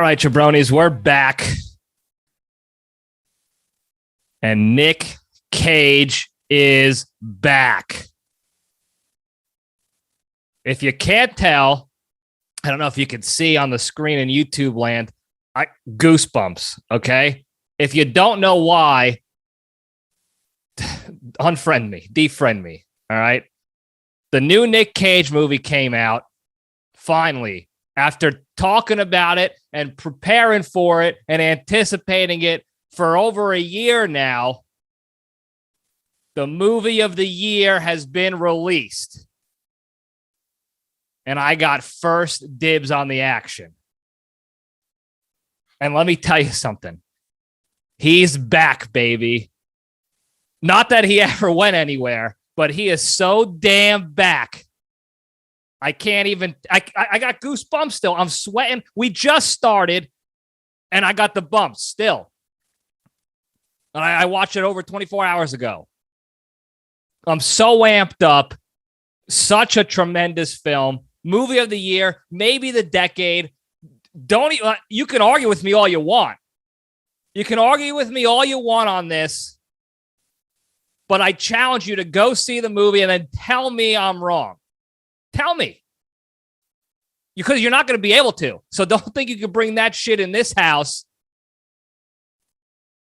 right, jabronis, we're back. And Nic Cage is back. If you can't tell, I don't know if you can see on the screen in YouTube land, goosebumps, okay? If you don't know why, unfriend me, defriend me, all right? The new Nic Cage movie came out, finally, after talking about it and preparing for it and anticipating it for over a year now. The movie of the year has been released. And I got first dibs on the action. And let me tell you something. He's back, baby. Not that he ever went anywhere, but he is so damn back. I can't even, I got goosebumps still. I'm sweating. We just started, and I got the bumps still. I watched it over 24 hours ago. I'm so amped up. Such a tremendous film. Movie of the year, maybe the decade. You can argue with me all you want. You can argue with me all you want on this, but I challenge you to go see the movie and then tell me I'm wrong. Tell me. Because you're not going to be able to. So don't think you can bring that shit in this house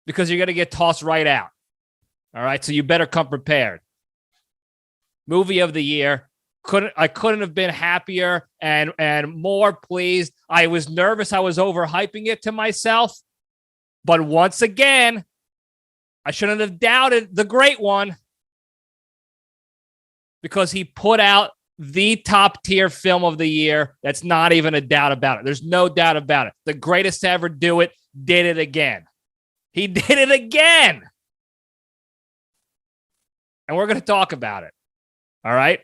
because you're going to get tossed right out. All right? So you better come prepared. Movie of the year. I couldn't have been happier and more pleased. I was nervous. I was overhyping it to myself. But once again, I shouldn't have doubted the great one because he put out the top tier film of the year. That's not even a doubt about it. There's no doubt about it. The greatest to ever do it did it again. He did it again. And we're going to talk about it. All right.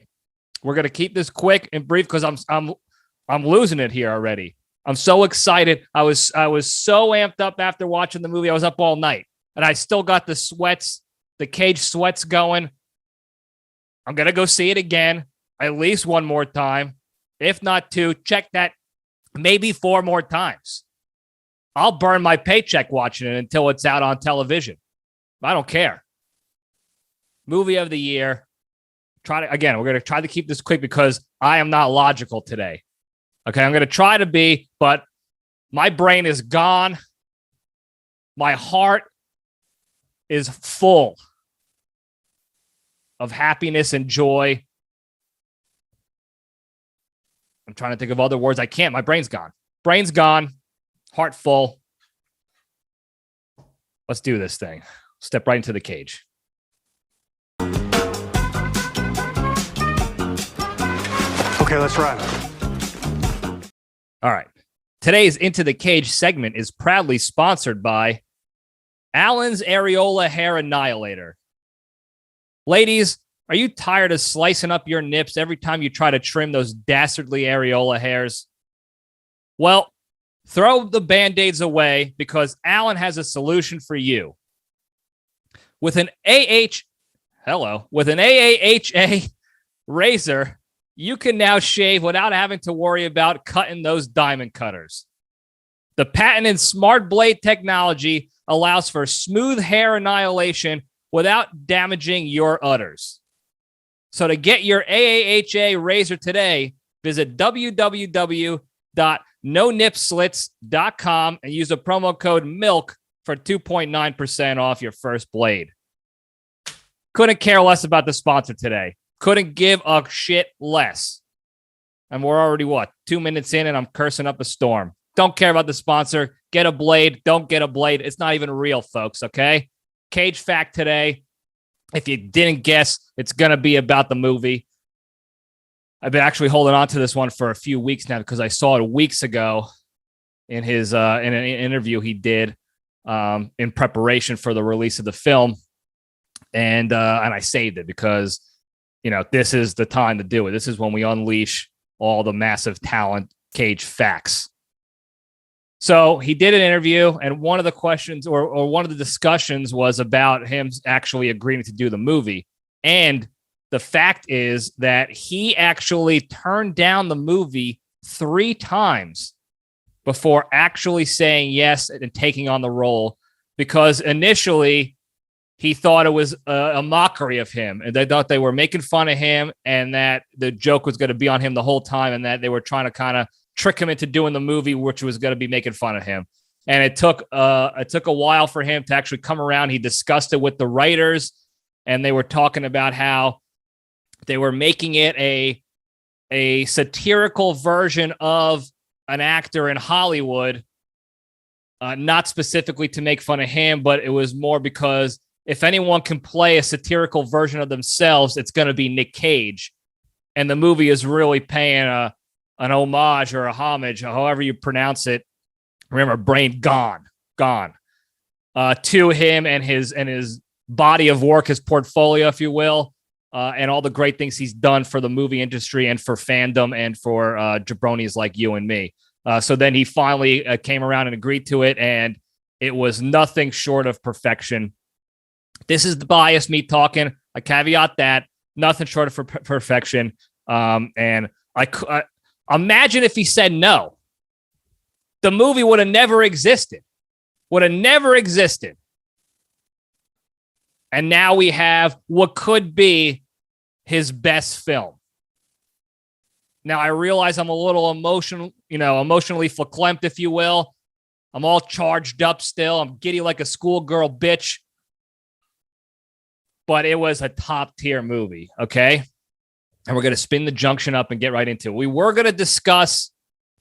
We're going to keep this quick and brief because I'm losing it here already. I'm so excited. I was so amped up after watching the movie. I was up all night and I still got the sweats, the Cage sweats going. I'm going to go see it again, at least one more time. If not two, check that maybe 4 more times. I'll burn my paycheck watching it until it's out on television. I don't care. Movie of the year. We're going to try to keep this quick because I am not logical today. Okay, I'm going to try to be, but my brain is gone. My heart is full of happiness and joy. I'm trying to think of other words. I can't. My brain's gone. Brain's gone. Heart full. Let's do this thing. Step right into the cage. Okay, let's run. All right. Today's Into the Cage segment is proudly sponsored by Allen's Areola Hair Annihilator. Ladies, are you tired of slicing up your nips every time you try to trim those dastardly areola hairs? Well, throw the Band-Aids away because Allen has a solution for you. With an AAHA razor, you can now shave without having to worry about cutting those diamond cutters. The patented Smart Blade technology allows for smooth hair annihilation without damaging your udders. So to get your AAHA razor today, visit www.nonipslits.com and use the promo code MILK for 2.9% off your first blade. Couldn't care less about the sponsor today. Couldn't give a shit less. And we're already, 2 minutes in and I'm cursing up a storm. Don't care about the sponsor. Get a blade. Don't get a blade. It's not even real, folks, okay? Cage fact today. If you didn't guess, it's going to be about the movie. I've been actually holding on to this one for a few weeks now because I saw it weeks ago in his in an interview he did in preparation for the release of the film. And I saved it because this is the time to do it. This is when we unleash all the massive talent, Cage facts. So he did an interview, and one of the questions or one of the discussions was about him actually agreeing to do the movie. And the fact is that he actually turned down the movie 3 times before actually saying yes and taking on the role, because initially he thought it was a mockery of him, and they thought they were making fun of him and that the joke was going to be on him the whole time, and that they were trying to kind of trick him into doing the movie, which was going to be making fun of him. And it took a while for him to actually come around. He discussed it with the writers, and they were talking about how they were making it a satirical version of an actor in Hollywood, not specifically to make fun of him, but it was more because if anyone can play a satirical version of themselves, it's going to be Nic Cage. And the movie is really paying an homage or a homage, however you pronounce it. Remember, brain gone, to him and his body of work, his portfolio, if you will, and all the great things he's done for the movie industry and for fandom and for jabronis like you and me. So then he finally came around and agreed to it, and it was nothing short of perfection. This is the biased me talking. I caveat that. Nothing short of perfection. And I imagine if he said no, the movie would have never existed. And now we have what could be his best film. Now, I realize I'm a little emotionally verklempt, if you will. I'm all charged up still. I'm giddy like a schoolgirl bitch. But it was a top-tier movie, okay? And we're going to spin the junction up and get right into it. We were going to discuss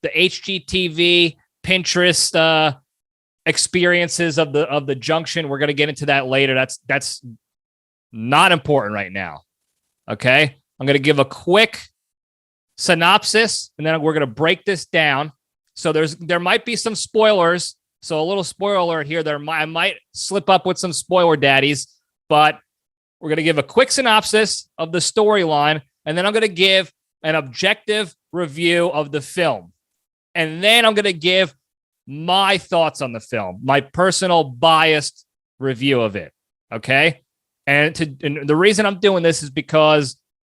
the HGTV, Pinterest experiences of the junction. We're going to get into that later. That's not important right now, okay? I'm going to give a quick synopsis, and then we're going to break this down. So there might be some spoilers. So a little spoiler alert here. I might slip up with some spoiler daddies, but we're going to give a quick synopsis of the storyline, and then I'm going to give an objective review of the film. And then I'm going to give my thoughts on the film, my personal biased review of it, okay? And the reason I'm doing this is because,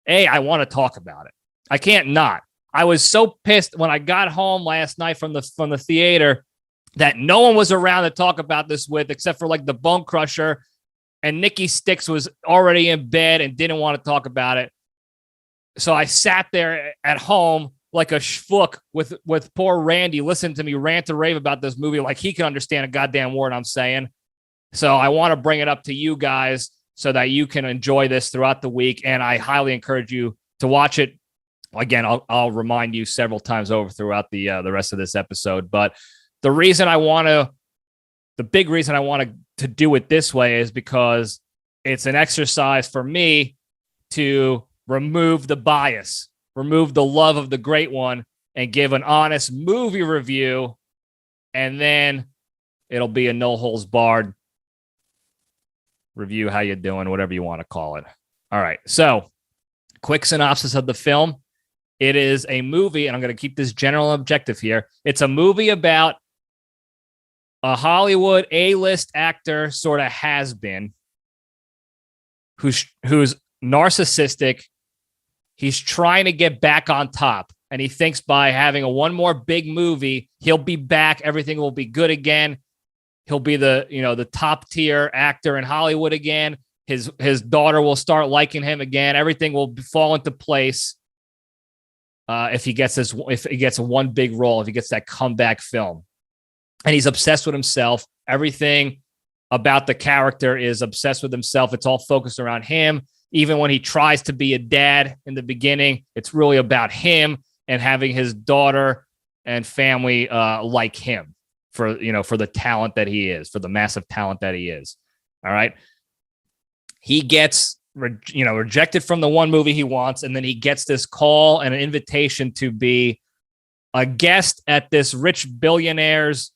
A, I want to talk about it. I can't not. I was so pissed when I got home last night from the theater that no one was around to talk about this with, except for like the Bone Crusher, and Nikki Sticks was already in bed and didn't want to talk about it. So I sat there at home like a schfook with poor Randy listening to me rant and rave about this movie like he can understand a goddamn word I'm saying. So I want to bring it up to you guys so that you can enjoy this throughout the week, and I highly encourage you to watch it. Again, I'll remind you several times over throughout the rest of this episode, but the big reason I want to do it this way is because it's an exercise for me to remove the bias, remove the love of the great one, and give an honest movie review. And then it'll be a no holds barred review. How you doing? Whatever you want to call it. All right. So quick synopsis of the film. It is a movie, and I'm going to keep this general objective here. It's a movie about a Hollywood A-list actor, sort of has-been, who's narcissistic. He's trying to get back on top, and he thinks by having one more big movie, he'll be back. Everything will be good again. He'll be the top-tier actor in Hollywood again. His daughter will start liking him again. Everything will fall into place if he gets one big role, if he gets that comeback film. And he's obsessed with himself. Everything about the character is obsessed with himself. It's all focused around him. Even when he tries to be a dad in the beginning, it's really about him and having his daughter and family like him for the talent that he is, for the massive talent that he is. All right. He gets rejected from the one movie he wants, and then he gets this call and an invitation to be a guest at this rich billionaire's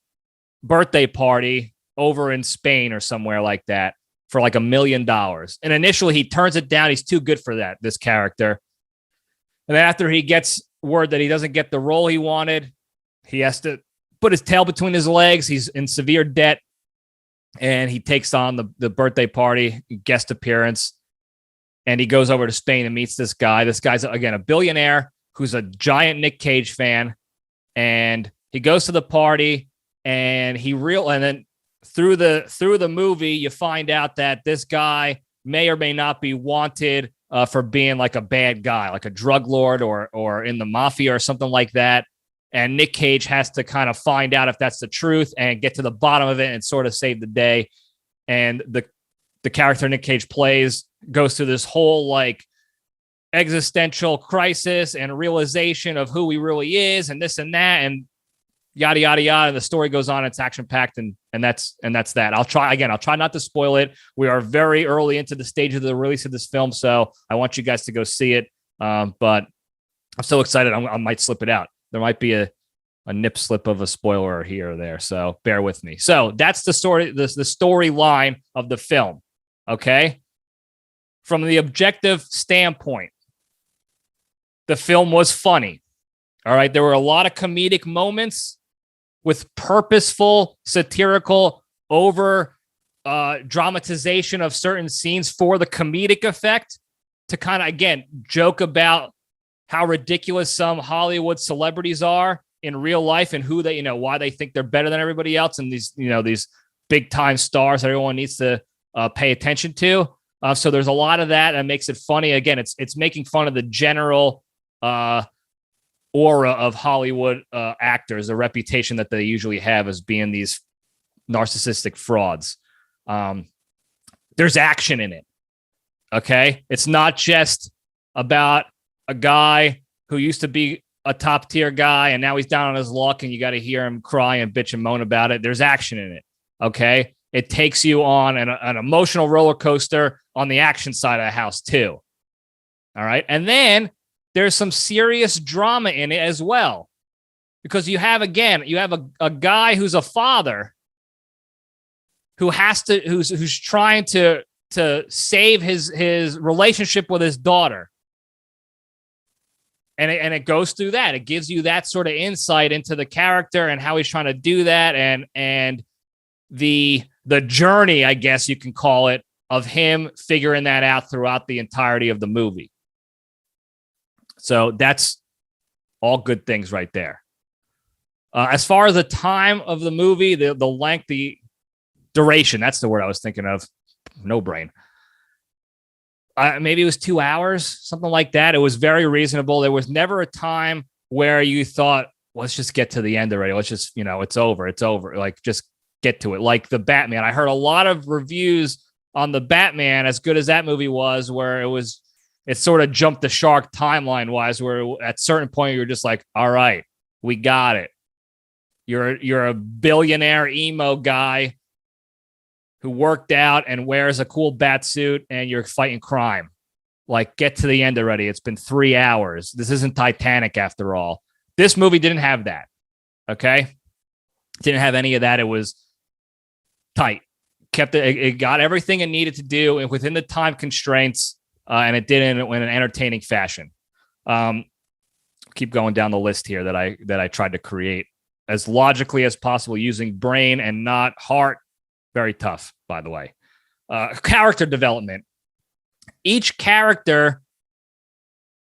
birthday party over in Spain or somewhere like that for like $1 million. And initially he turns it down. He's too good for that, this character. And then after he gets word that he doesn't get the role he wanted, he has to put his tail between his legs. He's in severe debt, and he takes on the birthday party guest appearance, and he goes over to Spain and meets this guy. This guy's, again, a billionaire who's a giant Nic Cage fan, and He goes to the party, and and then through the movie, you find out that this guy may or may not be wanted for being like a bad guy, like a drug lord or in the mafia or something like that. And Nic Cage has to kind of find out if that's the truth and get to the bottom of it and sort of save the day. And the character Nic Cage plays goes through this whole like existential crisis and realization of who he really is and this and that and yada, yada, yada. And the story goes on. It's action packed. And that's that. I'll try not to spoil it. We are very early into the stage of the release of this film. So I want you guys to go see it. But I'm so excited. I might slip it out. There might be a nip slip of a spoiler here or there. So bear with me. So that's the story, the storyline of the film. Okay. From the objective standpoint, the film was funny. All right. There were a lot of comedic moments with purposeful, satirical, over dramatization of certain scenes for the comedic effect to kind of, again, joke about how ridiculous some Hollywood celebrities are in real life and who they, why they think they're better than everybody else. And these, these big time stars that everyone needs to pay attention to. So there's a lot of that and makes it funny. Again, it's making fun of the general aura of Hollywood actors, the reputation that they usually have as being these narcissistic frauds. There's action in it. Okay. It's not just about a guy who used to be a top tier guy and now he's down on his luck and you got to hear him cry and bitch and moan about it. There's action in it. Okay. It takes you on an emotional roller coaster on the action side of the house too. All right. And then there's some serious drama in it as well, because you have a guy who's a father who's trying to save his relationship with his daughter. And it goes through that. It gives you that sort of insight into the character and how he's trying to do that. And the journey, I guess you can call it, of him figuring that out throughout the entirety of the movie. So that's all good things right there. As far as the time of the movie, the length, the duration, that's the word I was thinking of. No brain. Maybe it was 2 hours, something like that. It was very reasonable. There was never a time where you thought, let's just get to the end already. Let's just, it's over. It's over. Like, just get to it. Like the Batman. I heard a lot of reviews on the Batman, as good as that movie was, where it sort of jumped the shark timeline wise, where at a certain point you're just like, all right, we got it. You're a billionaire emo guy who worked out and wears a cool bat suit and you're fighting crime. Like, get to the end already. It's been 3 hours. This isn't Titanic after all. This movie didn't have that. Okay. Didn't have any of that. It was tight. It got everything it needed to do and within the time constraints. And it did in an entertaining fashion. Keep going down the list here that I tried to create as logically as possible using brain and not heart. Very tough, by the way. Character development. Each character,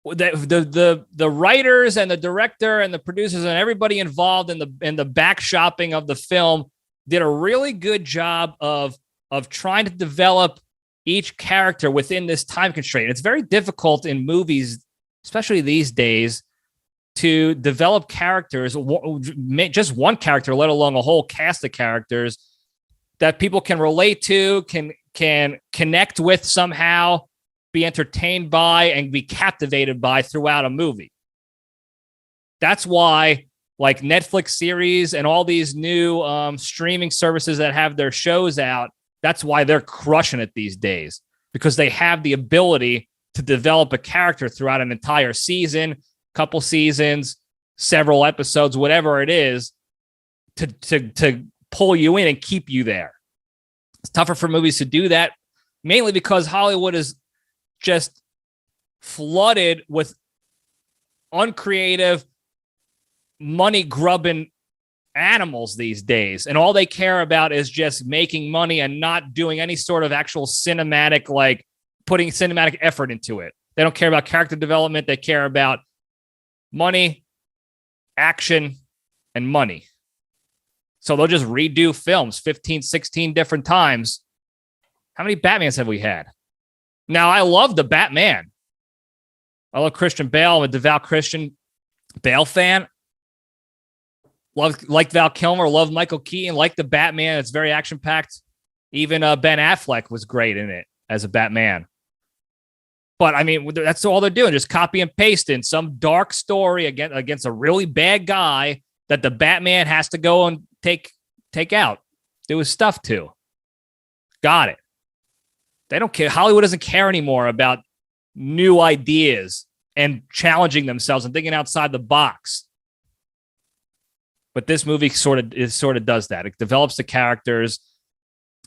the writers and the director and the producers and everybody involved in the back shopping of the film did a really good job of trying to develop each character within this time constraint. It's very difficult in movies, especially these days, to develop characters, just one character, let alone a whole cast of characters that people can relate to, can connect with somehow, be entertained by, and be captivated by throughout a movie. That's why, like Netflix series and all these new streaming services that have their shows out, that's why they're crushing it these days, because they have the ability to develop a character throughout an entire season, couple seasons, several episodes, whatever it is, to pull you in and keep you there. It's tougher for movies to do that, mainly because Hollywood is just flooded with uncreative, money-grubbing animals these days, and all they care about is just making money and not doing any sort of actual cinematic, like putting cinematic effort into it. They don't care about character development. They care about money, action, and money. So they'll just redo films 15, 16 different times. How many Batmans have we had? Now, I love the Batman. I love Christian Bale. I'm a devout Christian Bale fan. Like Val Kilmer. Love Michael Keaton. Like the Batman. It's very action-packed. Even Ben Affleck was great in it as a Batman. But, I mean, that's all they're doing. Just copy and paste in some dark story against a really bad guy that the Batman has to go and take out. Do his stuff to. Got it. They don't care. Hollywood doesn't care anymore about new ideas and challenging themselves and thinking outside the box. But this movie sort of does that. It develops the characters.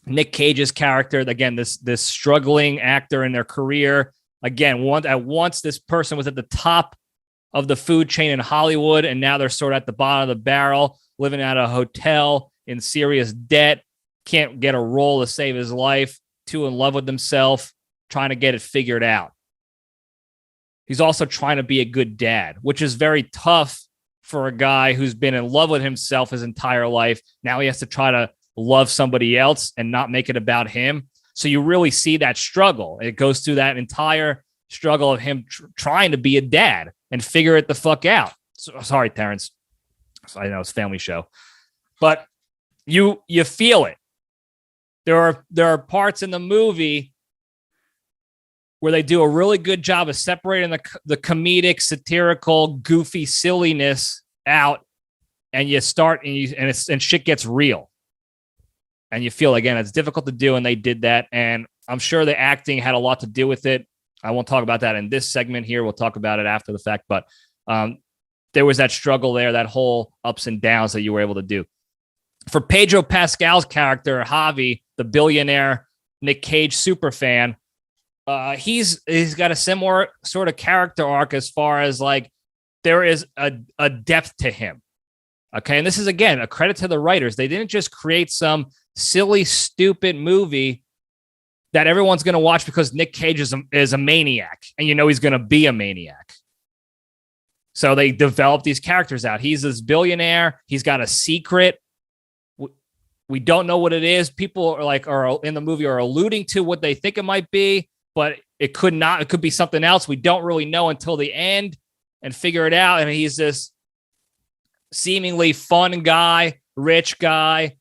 Nic Cage's character, again, this struggling actor in their career. Again, once this person was at the top of the food chain in Hollywood, and now they're sort of at the bottom of the barrel, living at a hotel in serious debt, can't get a role to save his life, too in love with himself, trying to get it figured out. He's also trying to be a good dad, which is very tough for a guy who's been in love with himself his entire life. Now he has to try to love somebody else and not make it about him. So you really see that struggle. It goes through that entire struggle of him trying to be a dad and figure it the fuck out. So, sorry, Terrence. I know it's a family show, but you feel it. There are parts in the movie where they do a really good job of separating the comedic, satirical, goofy silliness out, and you start and shit gets real. And you feel, again, it's difficult to do, and they did that. And I'm sure the acting had a lot to do with it. I won't talk about that in this segment here. We'll talk about it after the fact. But there was that struggle there, that whole ups and downs that you were able to do. For Pedro Pascal's character, Javi, the billionaire Nic Cage superfan, he's got a similar sort of character arc as far as like there is a depth to him. Okay, and this is, again, a credit to the writers. They didn't just create some silly, stupid movie that everyone's going to watch because Nic Cage is a maniac, and you know he's going to be a maniac. So they developed these characters out. He's this billionaire. He's got a secret. We don't know what it is. People are in the movie are alluding to what they think it might be, but it could not. It could be something else. We don't really know until the end and figure it out. And he's this seemingly fun guy, rich guy,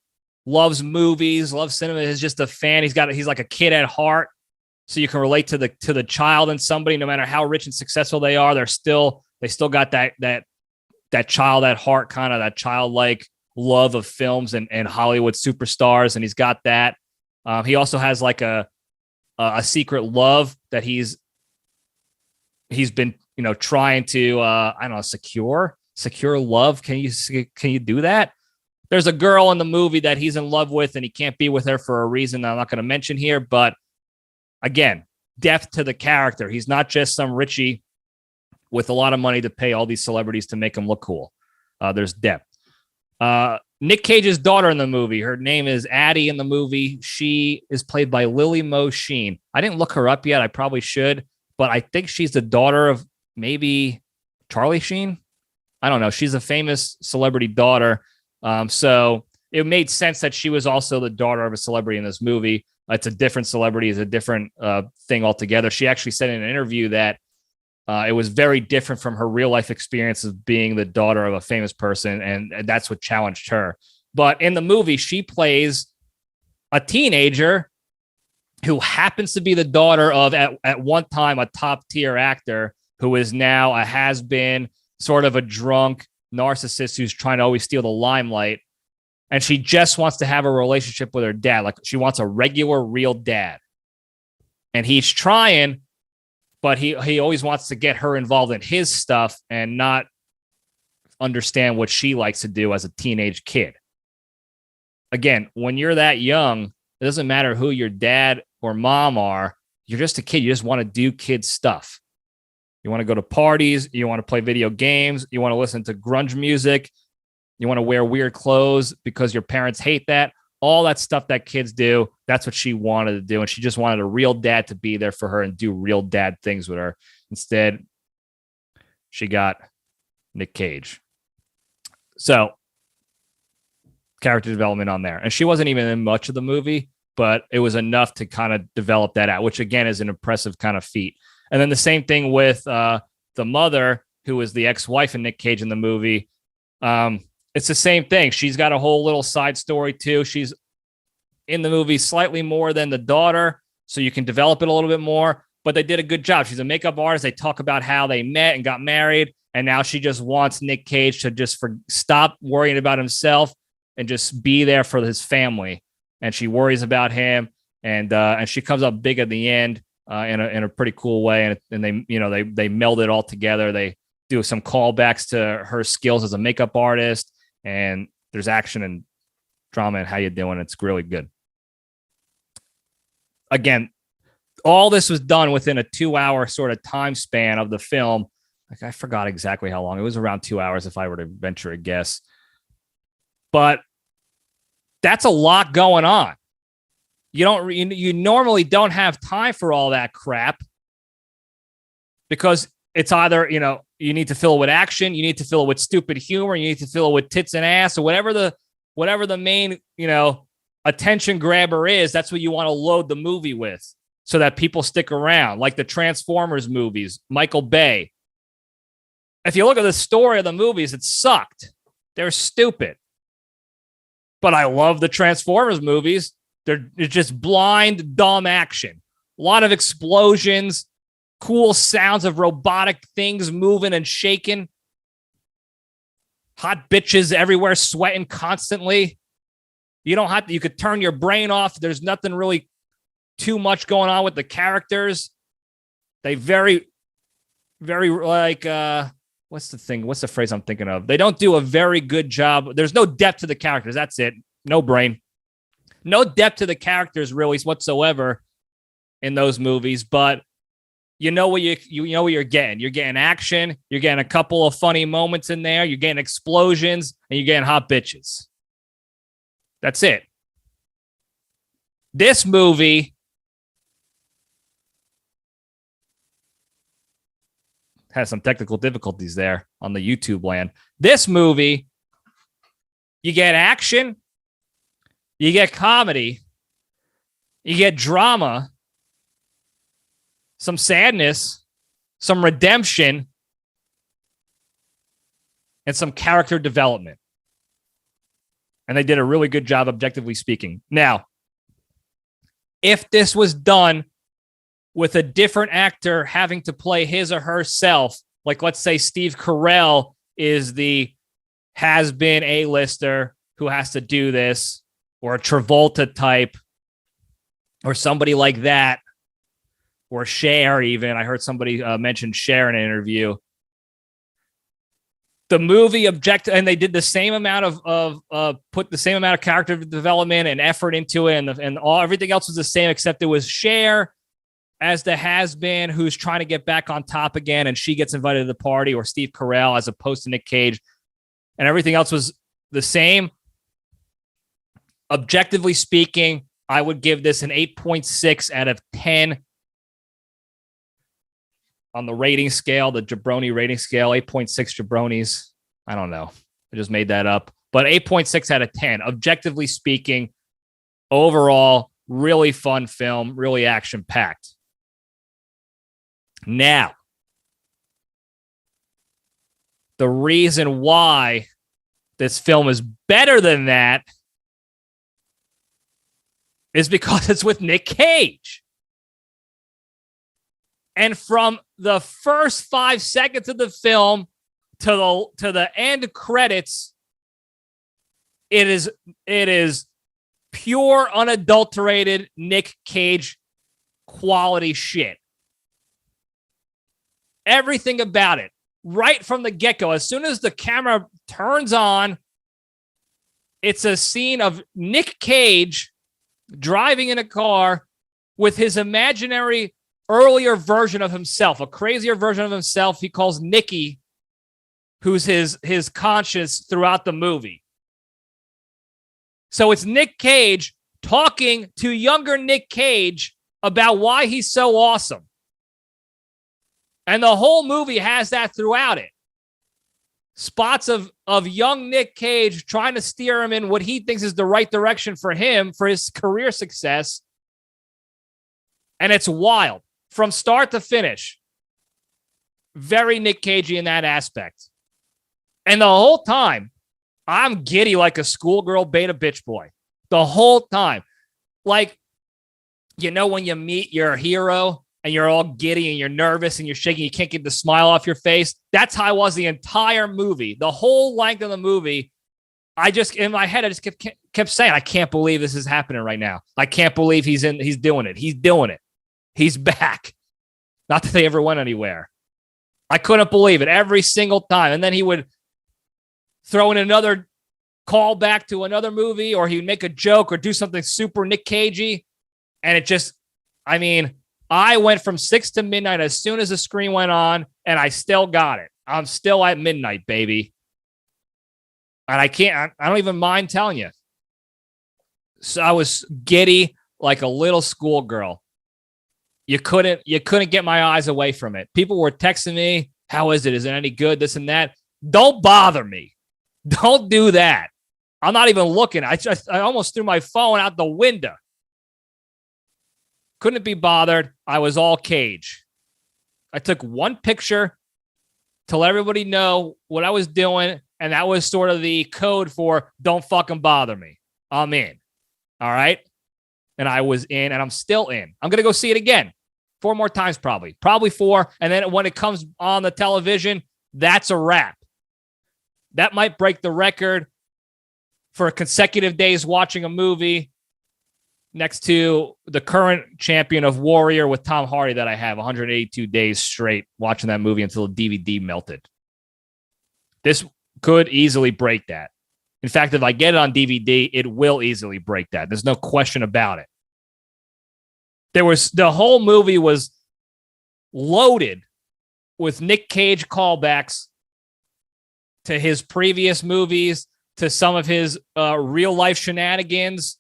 loves movies, loves cinema. He's just a fan. He's like a kid at heart. So you can relate to the child in somebody, no matter how rich and successful they are. They still got that child at heart, kind of that childlike love of films and Hollywood superstars. And he's got that. He also has like a secret love that he's been, trying to, I don't know, secure love. Can you do that? There's a girl in the movie that he's in love with, and he can't be with her for a reason that I'm not going to mention here. But again, depth to the character. He's not just some Richie with a lot of money to pay all these celebrities to make him look cool. There's depth. Nic Cage's daughter in the movie, her name is Addie in the movie. She is played by Lily Mo Sheen. I didn't look her up yet. I probably should, but I think she's the daughter of maybe Charlie Sheen. I don't know. She's a famous celebrity daughter. So it made sense that she was also the daughter of a celebrity in this movie. It's a different celebrity. It's a different thing altogether. She actually said in an interview that it was very different from her real life experience of being the daughter of a famous person. And that's what challenged her. But in the movie, she plays a teenager who happens to be the daughter of, at one time, a top tier actor who is now a has-been, sort of a drunk narcissist who's trying to always steal the limelight. And she just wants to have a relationship with her dad. Like, she wants a regular, real dad. And he's trying, but he always wants to get her involved in his stuff and not understand what she likes to do as a teenage kid. Again, when you're that young, it doesn't matter who your dad or mom are. You're just a kid. You just want to do kid stuff. You want to go to parties. You want to play video games. You want to listen to grunge music. You want to wear weird clothes because your parents hate that. All that stuff that kids do, that's what she wanted to do. And she just wanted a real dad to be there for her and do real dad things with her. Instead, she got Nic Cage. So character development on there. And she wasn't even in much of the movie, but it was enough to kind of develop that out, which again is an impressive kind of feat. And then the same thing with the mother, who was the ex-wife of Nic Cage in the movie. It's the same thing. She's got a whole little side story too. She's in the movie slightly more than the daughter, so you can develop it a little bit more, but they did a good job. She's a makeup artist. They talk about how they met and got married, and now she just wants Nic Cage to just stop worrying about himself and just be there for his family. And she worries about him, and she comes up big at the end in a pretty cool way. And they meld it all together. They do some callbacks to her skills as a makeup artist, and there's action and drama and how you doing. It's really good. Again, all this was done within a 2-hour sort of time span of the film. Like, I forgot exactly how long. It was around 2 hours if I were to venture a guess. But that's a lot going on. You normally don't have time for all that crap, because it's either, you need to fill it with action, you need to fill it with stupid humor, you need to fill it with tits and ass, or whatever the main, attention grabber is. That's what you want to load the movie with so that people stick around, like the Transformers movies, Michael Bay. If you look at the story of the movies, it sucked. They're stupid. But I love the Transformers movies. It's just blind, dumb action. A lot of explosions, cool sounds of robotic things moving and shaking. Hot bitches everywhere, sweating constantly. You could turn your brain off. There's nothing really too much going on with the characters. They very, very what's the phrase I'm thinking of? They don't do a very good job. There's no depth to the characters. That's it. No brain. No depth to the characters really whatsoever in those movies, but you know what you're getting. You're getting action. You're getting a couple of funny moments in there. You're getting explosions, and you're getting hot bitches. That's it. This movie has some technical difficulties there on the YouTube land. This movie, you get action, you get comedy, you get drama, some sadness, some redemption, and some character development. And they did a really good job, objectively speaking. Now, if this was done with a different actor having to play his or herself, like let's say Steve Carell is the has-been A-lister who has to do this, or a Travolta type, or somebody like that, or Cher even. I heard somebody mention Cher in an interview. The movie and they did the same amount put the same amount of character development and effort into it, and everything else was the same, except it was Cher as the has-been who's trying to get back on top again, and she gets invited to the party, or Steve Carell as opposed to Nic Cage, and everything else was the same. Objectively speaking, I would give this an 8.6 out of 10 on the rating scale, the jabroni rating scale. 8.6 jabronis. I don't know. I just made that up. But 8.6 out of 10. Objectively speaking, overall, really fun film, really action-packed. Now, the reason why this film is better than that is because it's with Nic Cage. And from the first 5 seconds of the film to the end credits, it is pure, unadulterated Nic Cage quality shit. Everything about it, right from the get-go. As soon as the camera turns on, it's a scene of Nic Cage driving in a car with his imaginary earlier version of himself, a crazier version of himself he calls Nicky, who's his conscience throughout the movie. So it's Nic Cage talking to younger Nic Cage about why he's so awesome. And the whole movie has that throughout it. spots of young Nic Cage trying to steer him in what he thinks is the right direction for him, for his career success. And it's wild from start to finish. Very Nic Cagey in that aspect. And the whole time, I'm giddy like a schoolgirl beta bitch boy. The whole time. Like, you know, when you meet your hero and you're all giddy and you're nervous and you're shaking, you can't get the smile off your face. That's how I was the entire movie. The whole length of the movie, in my head, I just kept saying, I can't believe this is happening right now. I can't believe he's doing it. He's doing it. He's back. Not that they ever went anywhere. I couldn't believe it every single time. And then he would throw in another callback to another movie, or he would make a joke or do something super Nic Cagey. And it just, I mean, I went from 6 to midnight as soon as the screen went on, and I still got it. I'm still at midnight, baby. And I don't even mind telling you. So I was giddy like a little schoolgirl. You couldn't get my eyes away from it. People were texting me, how is it? Is it any good? This and that. Don't bother me. Don't do that. I'm not even looking. I almost threw my phone out the window. Couldn't be bothered. I was all Cage. I took one picture to let everybody know what I was doing, and that was sort of the code for don't fucking bother me. I'm in. All right? And I was in, and I'm still in. I'm going to go see it again. 4 more times probably. Probably 4. And then when it comes on the television, that's a wrap. That might break the record for consecutive days watching a movie next to the current champion of Warrior with Tom Hardy that I have 182 days straight watching that movie until the DVD melted. This could easily break that. In fact, if I get it on DVD, it will easily break that. There's no question about it. The whole movie was loaded with Nic Cage callbacks to his previous movies, to some of his real life shenanigans.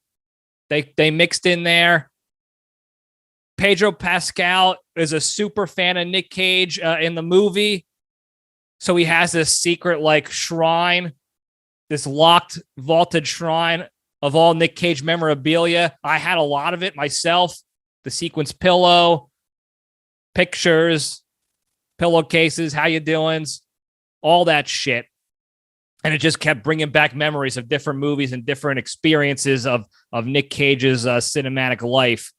They mixed in there. Pedro Pascal is a super fan of Nic Cage in the movie. So he has this secret like shrine, this locked vaulted shrine of all Nic Cage memorabilia. I had a lot of it myself. The sequence pillow, pictures, pillowcases, how you doing, all that shit. And it just kept bringing back memories of different movies and different experiences of Nic Cage's cinematic life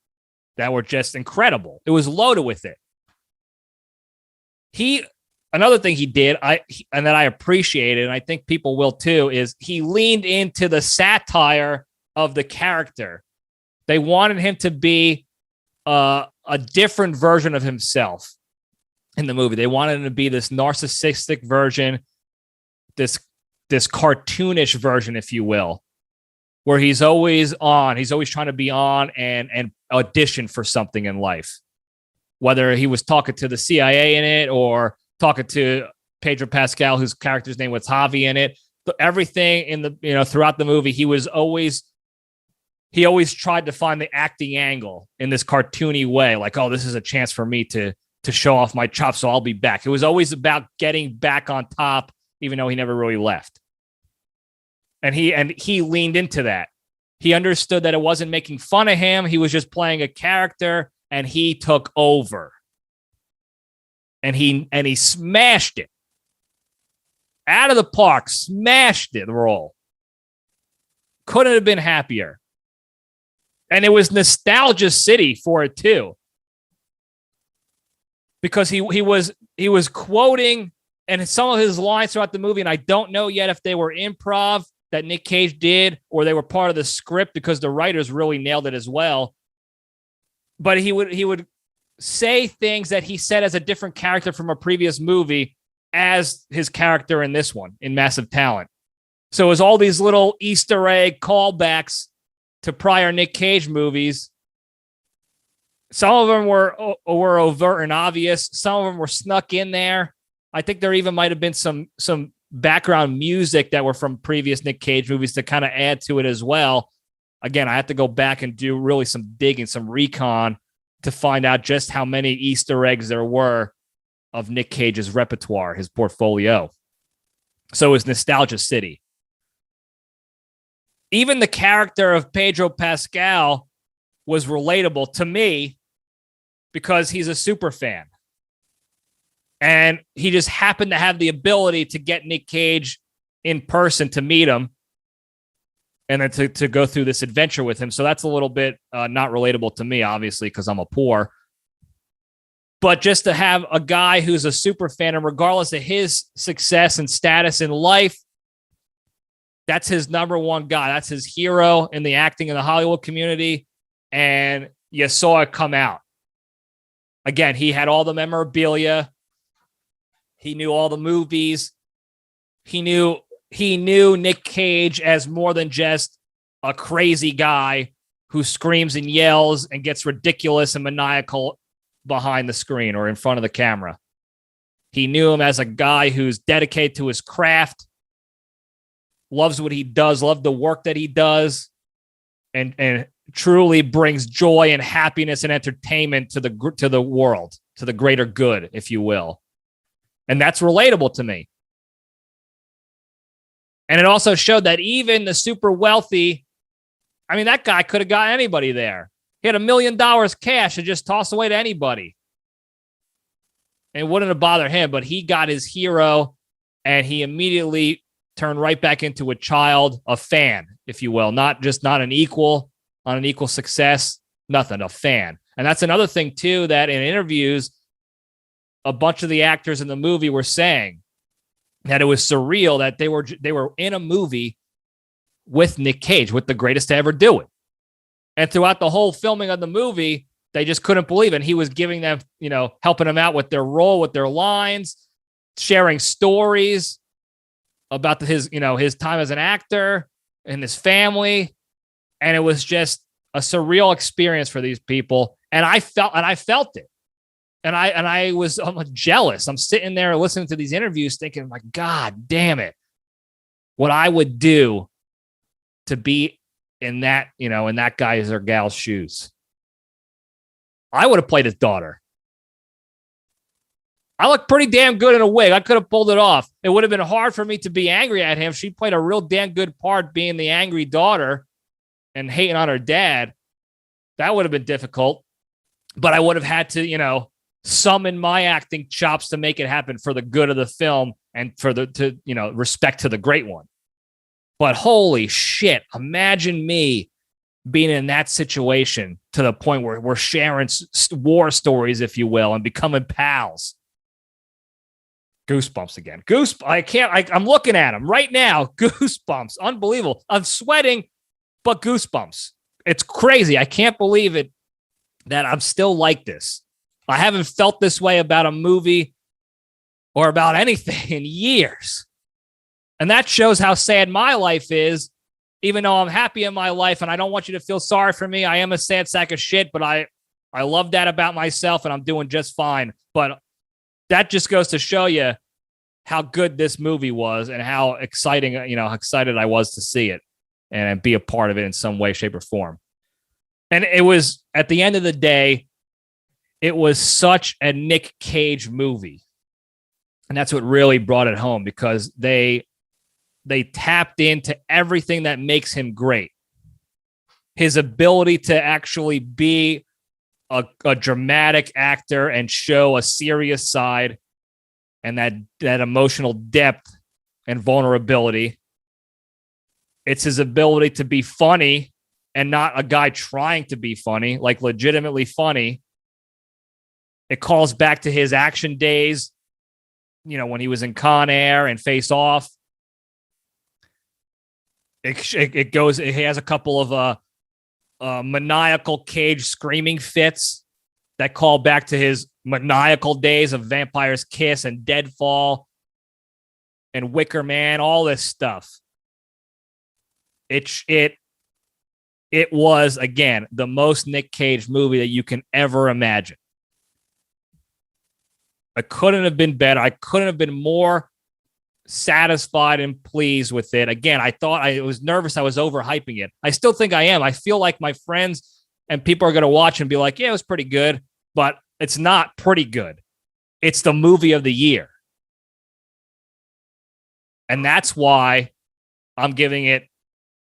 that were just incredible. It was loaded with it. Another thing he did, and that I appreciated, and I think people will too, is he leaned into the satire of the character. They wanted him to be a different version of himself in the movie. They wanted him to be this narcissistic version, this cartoonish version, if you will, where he's always on. He's always trying to be on and audition for something in life. Whether he was talking to the CIA in it or talking to Pedro Pascal, whose character's name was Javi in it. Everything in the, throughout the movie, he always tried to find the acting angle in this cartoony way. Like, oh, this is a chance for me to show off my chops, so I'll be back. It was always about getting back on top, even though he never really left. And he leaned into that. He understood that it wasn't making fun of him. He was just playing a character, and he took over. And he smashed it. Out of the park, smashed it, the role. Couldn't have been happier. And it was nostalgia city for it too. Because he was quoting, and some of his lines throughout the movie, and I don't know yet if they were improv that Nic Cage did or they were part of the script, because the writers really nailed it as well. But he would say things that he said as a different character from a previous movie as his character in this one, in Massive Talent. So it was all these little Easter egg callbacks to prior Nic Cage movies. Some of them were overt and obvious. Some of them were snuck in there. I think there even might have been some background music that were from previous Nic Cage movies to kind of add to it as well. Again, I have to go back and do really some digging, some recon to find out just how many Easter eggs there were of Nic Cage's repertoire, his portfolio. So is Nostalgia City. Even the character of Pedro Pascal was relatable to me because he's a super fan. And he just happened to have the ability to get Nic Cage in person to meet him and then to go through this adventure with him. So that's a little bit not relatable to me, obviously, because I'm a poor. But just to have a guy who's a super fan, and regardless of his success and status in life, that's his number one guy. That's his hero in the acting in the Hollywood community. And you saw it come out. Again, he had all the memorabilia. He knew all the movies. He knew Nic Cage as more than just a crazy guy who screams and yells and gets ridiculous and maniacal behind the screen or in front of the camera. He knew him as a guy who's dedicated to his craft, loves what he does, loved the work that he does, and truly brings joy and happiness and entertainment to the world, to the greater good, if you will. And that's relatable to me. And it also showed that even the super wealthy, I mean, that guy could have got anybody there. He had $1 million cash to just toss away to anybody. And it wouldn't have bothered him, but he got his hero and he immediately turned right back into a child, a fan, if you will, not an equal on an equal success, nothing, a fan. And that's another thing too, that in interviews, a bunch of the actors in the movie were saying that it was surreal that they were in a movie with Nic Cage, with the greatest to ever do it. And throughout the whole filming of the movie, they just couldn't believe it. And he was giving them, helping them out with their role, with their lines, sharing stories about his time as an actor and his family. And it was just a surreal experience for these people. And I felt it. And I'm jealous. I'm sitting there listening to these interviews thinking, like, God damn it, what I would do to be in that guy's or gal's shoes. I would have played his daughter. I look pretty damn good in a wig. I could have pulled it off. It would have been hard for me to be angry at him. She played a real damn good part being the angry daughter and hating on her dad. That would have been difficult. But I would have had to, summon my acting chops to make it happen for the good of the film and for respect to the great one. But holy shit, imagine me being in that situation to the point where we're sharing war stories, if you will, and becoming pals. Goosebumps again. I'm looking at him right now. Goosebumps. Unbelievable. I'm sweating, but goosebumps. It's crazy. I can't believe it that I'm still like this. I haven't felt this way about a movie or about anything in years. And that shows how sad my life is, even though I'm happy in my life. And I don't want you to feel sorry for me. I am a sad sack of shit, but I love that about myself and I'm doing just fine. But that just goes to show you how good this movie was and how exciting, how excited I was to see it and be a part of it in some way, shape, or form. And it was, at the end of the day, it was such a Nic Cage movie. And that's what really brought it home, because they tapped into everything that makes him great. His ability to actually be a dramatic actor and show a serious side and that emotional depth and vulnerability. It's his ability to be funny and not a guy trying to be funny, like legitimately funny. It calls back to his action days, when he was in Con Air and Face Off. It goes, he has a couple of maniacal Cage screaming fits that call back to his maniacal days of Vampire's Kiss and Deadfall and Wicker Man, all this stuff. It was, again, the most Nic Cage movie that you can ever imagine. I couldn't have been better. I couldn't have been more satisfied and pleased with it. Again, I was nervous I was overhyping it. I still think I am. I feel like my friends and people are going to watch and be like, yeah, it was pretty good, but it's not pretty good. It's the movie of the year. And that's why I'm giving it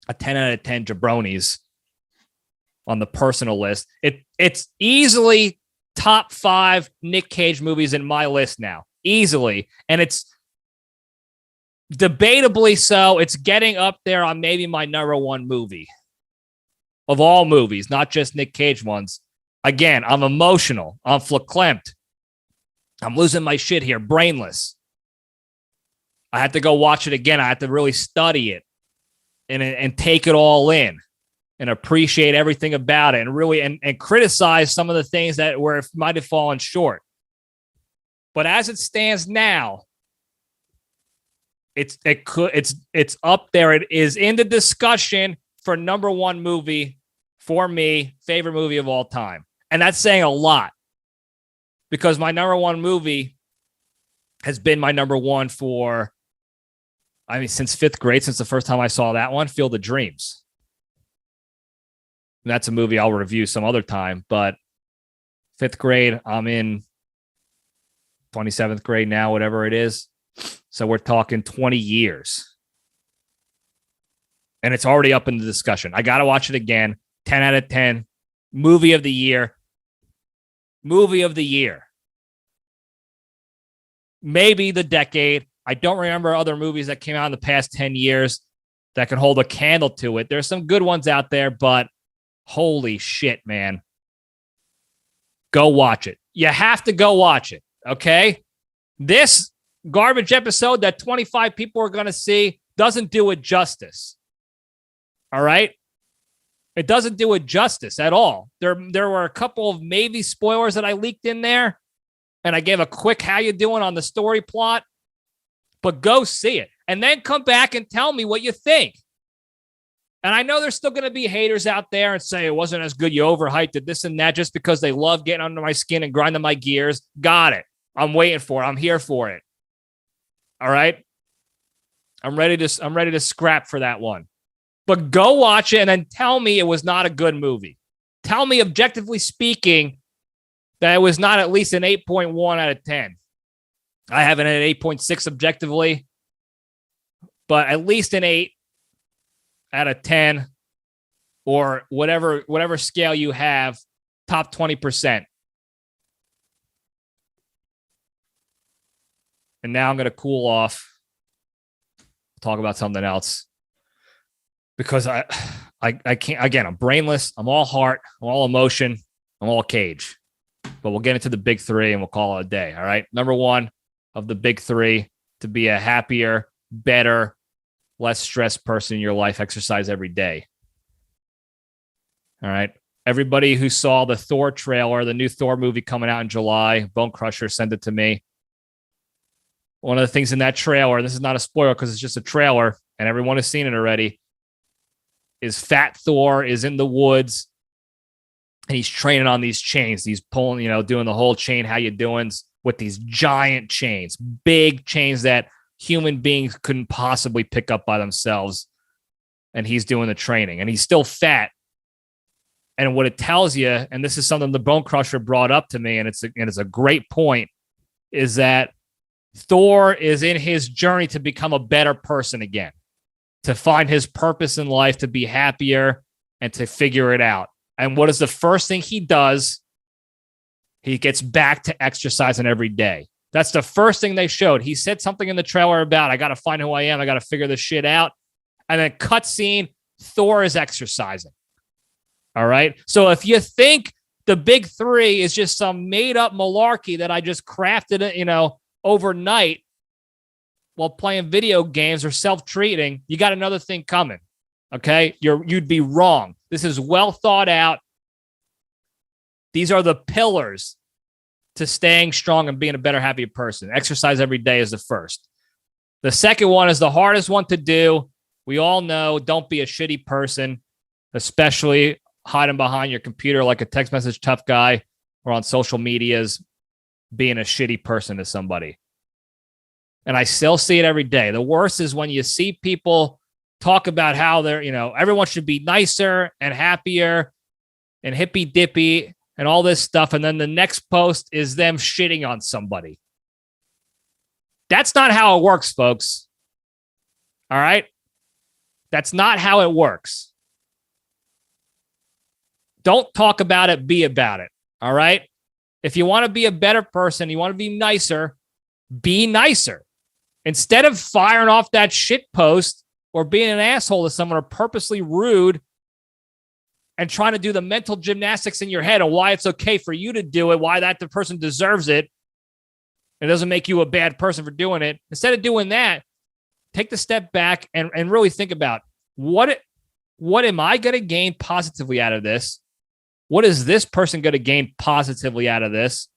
a 10 out of 10 jabronis on the personal list. It's easily top 5 Nic Cage movies in my list now. Easily. And it's debatably so. It's getting up there on maybe my number 1 movie of all movies, not just Nic Cage ones. Again, I'm emotional. I'm verklempt. I'm losing my shit here. Brainless. I had to go watch it again. I had to really study it and take it all in and appreciate everything about it and really and criticize some of the things that where it might have fallen short. But as it stands now, it's up there. It is in the discussion for number 1 movie for me, favorite movie of all time. And that's saying a lot because my number 1 movie has been my number 1 for, since 5th grade, since the first time I saw that one, Field of Dreams. And that's a movie I'll review some other time, but 5th grade, I'm in 27th grade now, whatever it is. So we're talking 20 years. And it's already up in the discussion. I got to watch it again. 10 out of 10. Movie of the year. Movie of the year. Maybe the decade. I don't remember other movies that came out in the past 10 years that can hold a candle to it. There's some good ones out there, but holy shit, man. Go watch it. You have to go watch it, okay? This garbage episode that 25 people are going to see doesn't do it justice. All right? It doesn't do it justice at all. There were a couple of maybe spoilers that I leaked in there, and I gave a quick how you doing on the story plot, but go see it. And then come back and tell me what you think. And I know there's still going to be haters out there and say it wasn't as good, you overhyped it, this and that, just because they love getting under my skin and grinding my gears. Got it. I'm waiting for it. I'm here for it. All right? I'm ready to scrap for that one. But go watch it and then tell me it was not a good movie. Tell me, objectively speaking, that it was not at least an 8.1 out of 10. I have it at 8.6 objectively, but at least an 8 out of 10 or whatever scale you have, top 20%. And now I'm going to cool off, talk about something else. Because I can't, again, I'm brainless. I'm all heart. I'm all emotion. I'm all Cage. But we'll get into the big 3 and we'll call it a day. All right. Number 1 of the big 3, to be a happier, better, less stressed person in your life, exercise every day. All right. Everybody who saw the Thor trailer, the new Thor movie coming out in July, Bone Crusher sent it to me. One of the things in that trailer, this is not a spoiler because it's just a trailer and everyone has seen it already, is Fat Thor is in the woods and he's training on these chains. He's pulling, doing the whole chain, how you doing, with these giant chains, big chains that human beings couldn't possibly pick up by themselves. And he's doing the training and he's still fat. And what it tells you, and this is something the Bone Crusher brought up to me, and it's a great point, is that Thor is in his journey to become a better person again, to find his purpose in life, to be happier, and to figure it out. And what is the first thing he does? He gets back to exercising every day. That's the first thing they showed. He said something in the trailer about, I got to find who I am. I got to figure this shit out. And then cutscene, Thor is exercising. All right. So if you think the big 3 is just some made up malarkey that I just crafted, overnight while playing video games or self-treating, you got another thing coming. Okay. You'd be wrong. This is well thought out. These are the pillars to staying strong and being a better, happier person. Exercise every day is the first. The second one is the hardest one to do. We all know, don't be a shitty person, especially hiding behind your computer like a text message tough guy or on social medias, being a shitty person to somebody. And I still see it every day. The worst is when you see people talk about how they're, everyone should be nicer and happier and hippy dippy and all this stuff. And then the next post is them shitting on somebody. That's not how it works, folks. All right? That's not how it works. Don't talk about it, be about it. All right? If you want to be a better person, you want to be nicer, be nicer. Instead of firing off that shit post or being an asshole to someone or purposely rude and trying to do the mental gymnastics in your head on why it's okay for you to do it, why that the person deserves it, it doesn't make you a bad person for doing it. Instead of doing that, take the step back and really think about what am I going to gain positively out of this? What is this person going to gain positively out of this?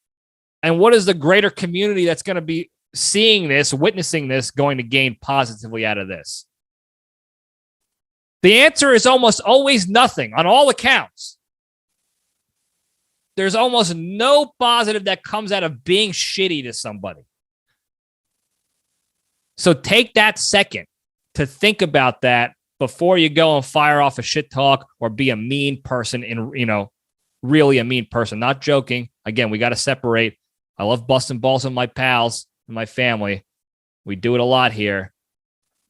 And what is the greater community that's going to be seeing this, witnessing this, going to gain positively out of this? The answer is almost always nothing on all accounts. There's almost no positive that comes out of being shitty to somebody. So take that second to think about that before you go and fire off a shit talk or be a mean person really a mean person. Not joking. Again, we got to separate. I love busting balls with my pals and my family. We do it a lot here.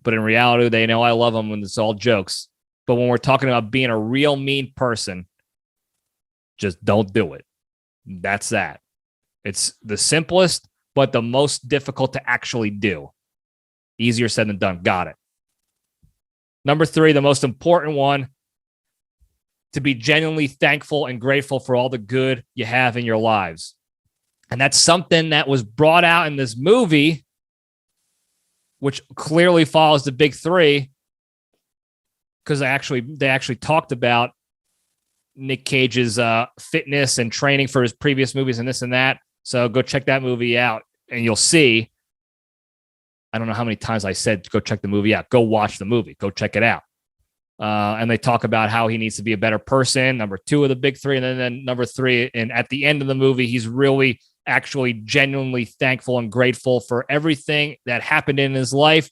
But in reality, they know I love them when it's all jokes. But when we're talking about being a real mean person, just don't do it. That's that. It's the simplest, but the most difficult to actually do. Easier said than done. Got it. Number 3, the most important one, to be genuinely thankful and grateful for all the good you have in your lives. And that's something that was brought out in this movie, which clearly follows the big 3, because they actually talked about Nic Cage's fitness and training for his previous movies and this and that. So go check that movie out and you'll see. I don't know how many times I said, go check the movie out. Go watch the movie. Go check it out. And they talk about how he needs to be a better person. Number 2 of the big 3. And then number 3. And at the end of the movie, he's really actually genuinely thankful and grateful for everything that happened in his life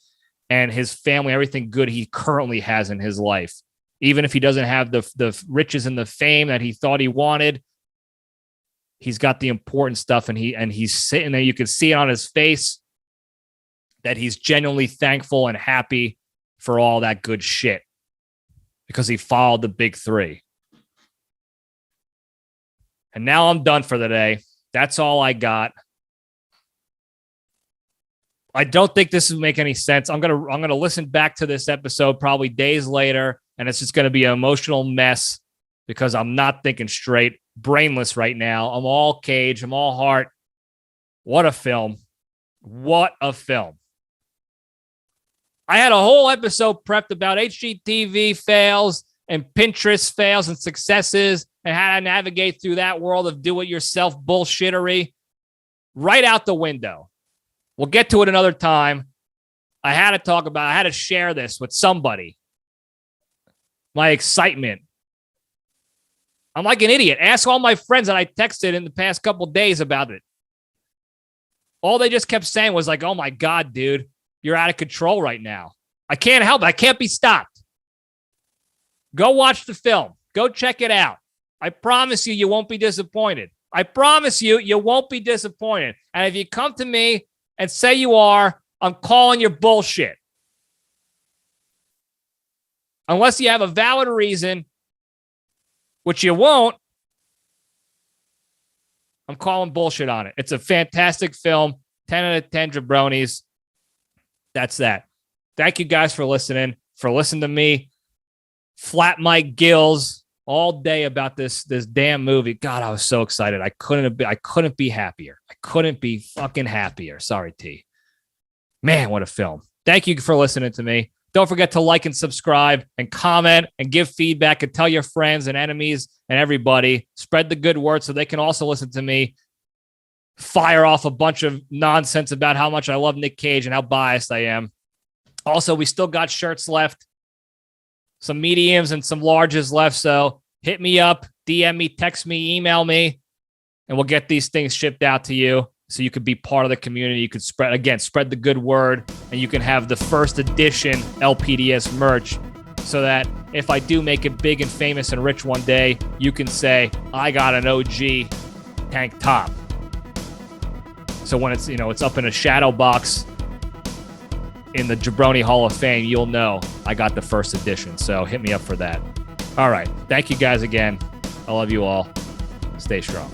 and his family, everything good he currently has in his life. Even if he doesn't have the riches and the fame that he thought he wanted, he's got the important stuff, and he's sitting there. You can see it on his face that he's genuinely thankful and happy for all that good shit because he followed the big 3. And now I'm done for the day. That's all I got. I don't think this will make any sense. I'm gonna listen back to this episode probably days later, and it's just gonna be an emotional mess because I'm not thinking straight, brainless right now. I'm all Cage. I'm all heart. What a film! What a film! I had a whole episode prepped about HGTV fails and Pinterest fails and successes and how to navigate through that world of do-it-yourself bullshittery. Right out the window. We'll get to it another time. I had to share this with somebody. My excitement. I'm like an idiot. Ask all my friends that I texted in the past couple days about it. All they just kept saying was like, oh my God, dude, you're out of control right now. I can't help it. I can't be stopped. Go watch the film. Go check it out. I promise you won't be disappointed. I promise you won't be disappointed. And if you come to me and say you are, I'm calling your bullshit. Unless you have a valid reason, which you won't, I'm calling bullshit on it. It's a fantastic film. 10 out of 10 jabronis. That's that. Thank you guys for listening to me flap my gills all day about this damn movie. God, I was so excited. I couldn't be happier. I couldn't be fucking happier. Sorry, T. Man, what a film. Thank you for listening to me. Don't forget to like and subscribe and comment and give feedback and tell your friends and enemies and everybody. Spread the good word so they can also listen to me fire off a bunch of nonsense about how much I love Nic Cage and how biased I am. Also, we still got shirts left, some mediums and some larges left. So hit me up, DM me, text me, email me, and we'll get these things shipped out to you so you could be part of the community. You could spread the good word, and you can have the first edition LPDS merch so that if I do make it big and famous and rich one day, you can say, I got an OG tank top. So when it's up in a shadow box in the Jabroni Hall of Fame, you'll know I got the first edition. So hit me up for that. All right. Thank you guys again. I love you all. Stay strong.